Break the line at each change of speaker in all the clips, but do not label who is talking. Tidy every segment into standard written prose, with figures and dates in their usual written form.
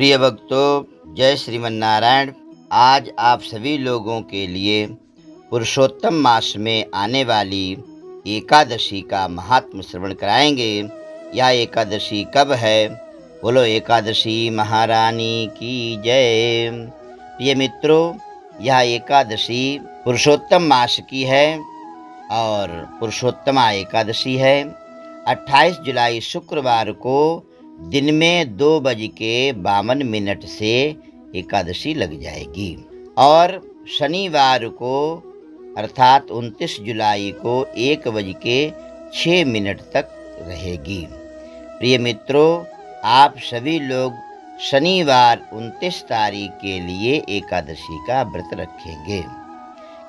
प्रिय भक्तों, जय श्रीमन नारायण। आज आप सभी लोगों के लिए पुरुषोत्तम मास में आने वाली एकादशी का महात्म श्रवण कराएंगे। यह एकादशी कब है? बोलो एकादशी महारानी की जय। प्रिय मित्रों, यह एकादशी पुरुषोत्तम मास की है और पुरुषोत्तमा एकादशी है। 28 जुलाई शुक्रवार को दिन में 2:52 से एकादशी लग जाएगी और शनिवार को अर्थात 29 जुलाई को 1:06 तक रहेगी। प्रिय मित्रों, आप सभी लोग शनिवार 29 तारीख के लिए एकादशी का व्रत रखेंगे,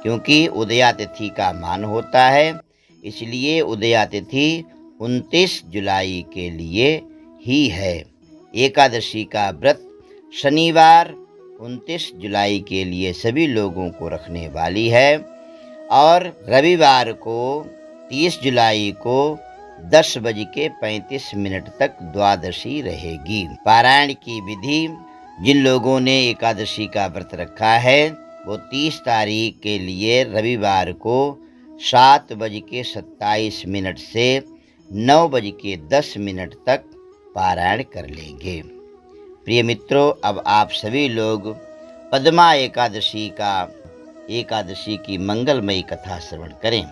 क्योंकि उदया तिथि का मान होता है। इसलिए उदया तिथि 29 जुलाई के लिए ही है। एकादशी का व्रत शनिवार 29 जुलाई के लिए सभी लोगों को रखने वाली है और रविवार को 30 जुलाई को 10:35 तक द्वादशी रहेगी। पारायण की विधि: जिन लोगों ने एकादशी का व्रत रखा है वो 30 तारीख के लिए रविवार को 7:27 से 9:10 तक पारायण कर लेंगे। प्रिय मित्रों, अब आप सभी लोग पद्मा एकादशी की मंगलमयी कथा श्रवण करें।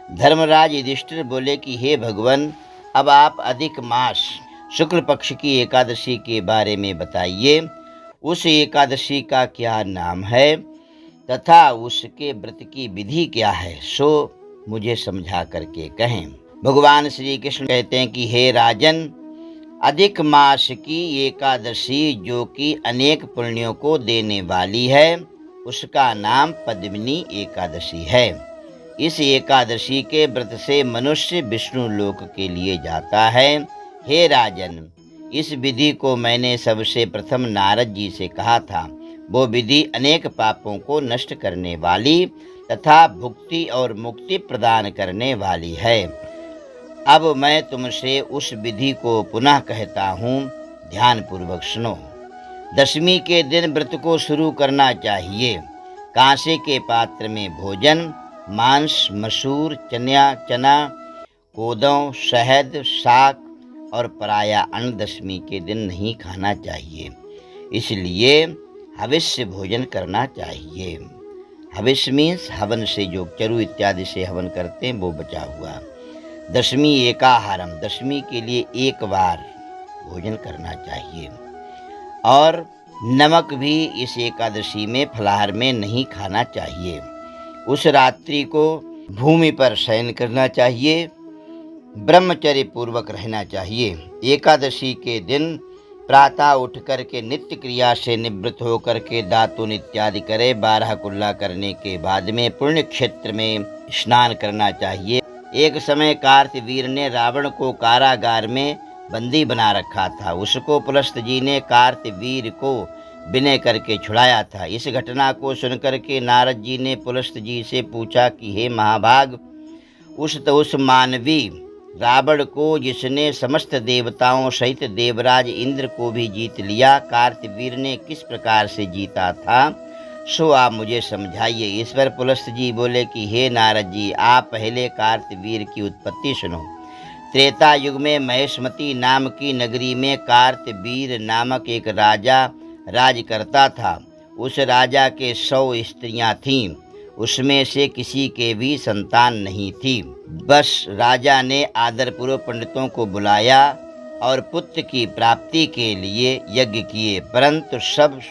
धर्मराज युधिष्ठिर बोले कि हे भगवान, अब आप अधिक मास शुक्ल पक्ष की एकादशी के बारे में बताइए। उस एकादशी का क्या नाम है तथा उसके व्रत की विधि क्या है, सो मुझे समझा करके कहें। भगवान श्री कृष्ण कहते हैं कि हे राजन, अधिक मास की एकादशी जो कि अनेक पुण्यों को देने वाली है, उसका नाम पद्मिनी एकादशी है। इस एकादशी के व्रत से मनुष्य विष्णु लोक के लिए जाता है। हे राजन, इस विधि को मैंने सबसे प्रथम नारद जी से कहा था। वो विधि अनेक पापों को नष्ट करने वाली तथा भुक्ति और मुक्ति प्रदान करने वाली है। अब मैं तुमसे उस विधि को पुनः कहता हूँ, ध्यानपूर्वक सुनो। दशमी के दिन व्रत को शुरू करना चाहिए। कांसे के पात्र में भोजन, मांस, मसूर, चना, कोदों, शहद, शाक और पराया अन्न दशमी के दिन नहीं खाना चाहिए। इसलिए हविष्य भोजन करना चाहिए। हविष्य मीन्स हवन से, जो चरु इत्यादि से हवन करते हैं वो बचा हुआ। दशमी एकाहारम, दशमी के लिए एक बार भोजन करना चाहिए। और नमक भी इस एकादशी में फलाहार में नहीं खाना चाहिए। उस रात्रि को भूमि पर शयन करना चाहिए। ब्रह्मचर्य पूर्वक रहना चाहिए। एकादशी के दिन प्रातः उठ कर के नित्य क्रिया से निवृत्त होकर के दातुन इत्यादि करे। 12 कुल्ला करने के बाद में पुण्य क्षेत्र में स्नान करना चाहिए। एक समय कार्तवीर ने रावण को कारागार में बंदी बना रखा था। उसको पुलस्त जी ने कार्तवीर को विनय करके छुड़ाया था। इस घटना को सुनकर के नारद जी ने पुलस्त जी से पूछा कि हे महाभाग, उस मानवी रावण को जिसने समस्त देवताओं सहित देवराज इंद्र को भी जीत लिया, कार्तवीर ने किस प्रकार से जीता था, सो आप मुझे समझाइए। इस पर पुलस्त जी बोले कि हे नारद जी, आप पहले कार्तवीर की उत्पत्ति सुनो। त्रेता युग में महेशमती नाम की नगरी में कार्तवीर नामक एक राजा राज करता था। उस राजा के 100 स्त्रियां थीं। उसमें से किसी के भी संतान नहीं थी। बस राजा ने आदरपूर्वक पंडितों को बुलाया और पुत्र की प्राप्ति के लिए यज्ञ किए, परंतु सब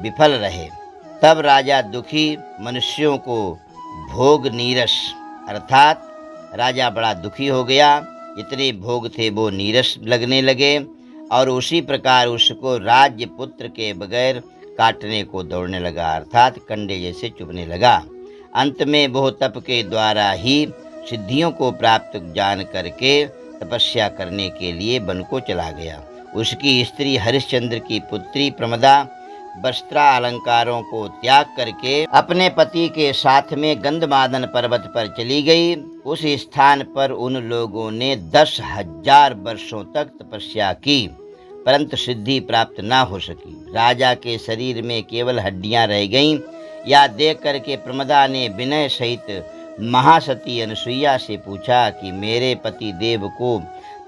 विफल रहे। तब राजा दुखी मनुष्यों को भोग नीरस, अर्थात राजा बड़ा दुखी हो गया। इतने भोग थे वो नीरस लगने लगे और उसी प्रकार उसको राज्य पुत्र के बगैर काटने को दौड़ने लगा, अर्थात कंडे जैसे चुभने लगा। अंत में वो तप के द्वारा ही सिद्धियों को प्राप्त जान करके तपस्या करने के लिए वन को चला गया। उसकी स्त्री हरिश्चंद्र की पुत्री प्रमदा वस्त्रा अलंकारों को त्याग करके अपने पति के साथ में गंधमादन पर्वत पर चली गई। उस स्थान पर उन लोगों ने 10,000 वर्षों तक तपस्या की, परंतु सिद्धि प्राप्त ना हो सकी। राजा के शरीर में केवल हड्डियां रह गईं। यह देख करके प्रमदा ने विनय सहित महासती अनुसुईया से पूछा कि मेरे पति देव को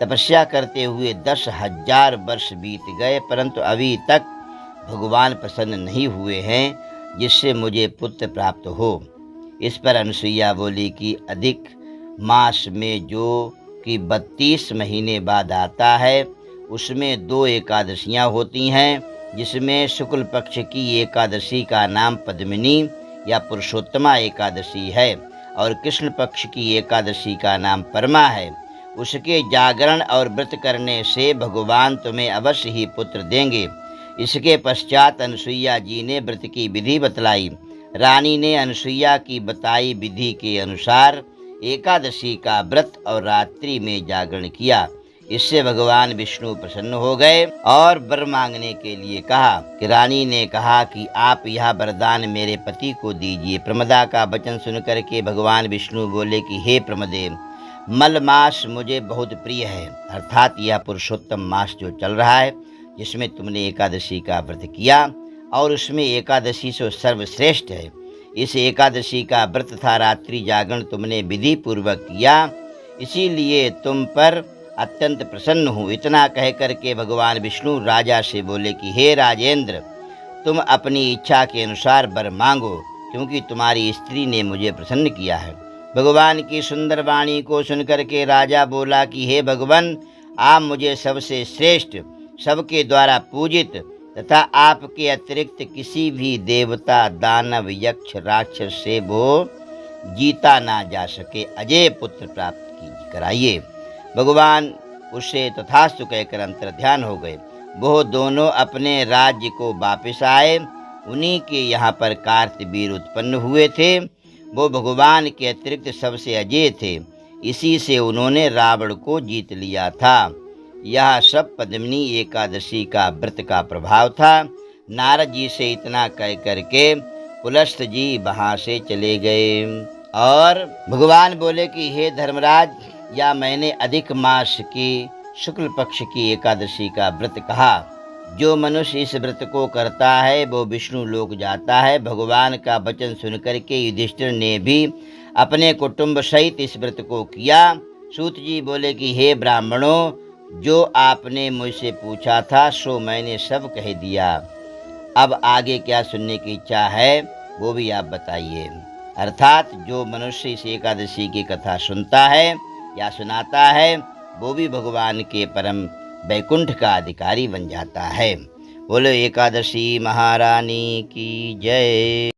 तपस्या करते हुए 10,000 वर्ष बीत गए, परंतु अभी तक भगवान प्रसन्न नहीं हुए हैं जिससे मुझे पुत्र प्राप्त हो। इस पर अनुसुईया बोली कि अधिक मास में जो कि 32 महीने बाद आता है, उसमें 2 एकादशियां होती हैं, जिसमें शुक्ल पक्ष की एकादशी का नाम पद्मिनी या पुरुषोत्तमा एकादशी है और कृष्ण पक्ष की एकादशी का नाम परमा है। उसके जागरण और व्रत करने से भगवान तुम्हें अवश्य ही पुत्र देंगे। इसके पश्चात अनुसुईया जी ने व्रत की विधि बतलाई। रानी ने अनुसुईया की बताई विधि के अनुसार एकादशी का व्रत और रात्रि में जागरण किया। इससे भगवान विष्णु प्रसन्न हो गए और वर मांगने के लिए कहा कि रानी ने कहा कि आप यह वरदान मेरे पति को दीजिए। प्रमदा का वचन सुनकर के भगवान विष्णु बोले कि हे प्रमदे, मल मास मुझे बहुत प्रिय है, अर्थात यह पुरुषोत्तम मास जो चल रहा है, जिसमें तुमने एकादशी का व्रत किया और उसमें एकादशी से सर्वश्रेष्ठ है। इस एकादशी का व्रत तथा रात्रि जागरण तुमने विधि पूर्वक किया, इसीलिए तुम पर अत्यंत प्रसन्न हूँ। इतना कह करके भगवान विष्णु राजा से बोले कि हे राजेंद्र, तुम अपनी इच्छा के अनुसार वर मांगो, क्योंकि तुम्हारी स्त्री ने मुझे प्रसन्न किया है। भगवान की सुंदर वाणी को सुनकर के राजा बोला कि हे भगवान, आप मुझे सबसे श्रेष्ठ, सबके द्वारा पूजित तथा आपके अतिरिक्त किसी भी देवता, दानव, यक्ष, राक्षस से वो जीता ना जा सके अजय पुत्र प्राप्त कराइए। भगवान उससे तथास्तु कहकर अंतर्ध्यान हो गए। वो दोनों अपने राज्य को वापस आए। उन्हीं के यहाँ पर कार्तवीर उत्पन्न हुए थे। वो भगवान के अतिरिक्त सबसे अजय थे। इसी से उन्होंने रावण को जीत लिया था। यह सब पद्मिनी एकादशी का व्रत का प्रभाव था। नारद जी से इतना कह करके पुलस्त जी वहाँ से चले गए और भगवान बोले कि हे धर्मराज, या मैंने अधिक मास की शुक्ल पक्ष की एकादशी का व्रत कहा। जो मनुष्य इस व्रत को करता है वो विष्णु लोक जाता है। भगवान का वचन सुनकर के युधिष्ठिर ने भी अपने कुटुंब सहित इस व्रत को किया। सूत जी बोले कि हे ब्राह्मणों, जो आपने मुझसे पूछा था सो मैंने सब कह दिया। अब आगे क्या सुनने की इच्छा है वो भी आप बताइए। अर्थात जो मनुष्य इस एकादशी की कथा सुनता है या सुनाता है, वो भी भगवान के परम वैकुंठ का अधिकारी बन जाता है। बोलो एकादशी महारानी की जय।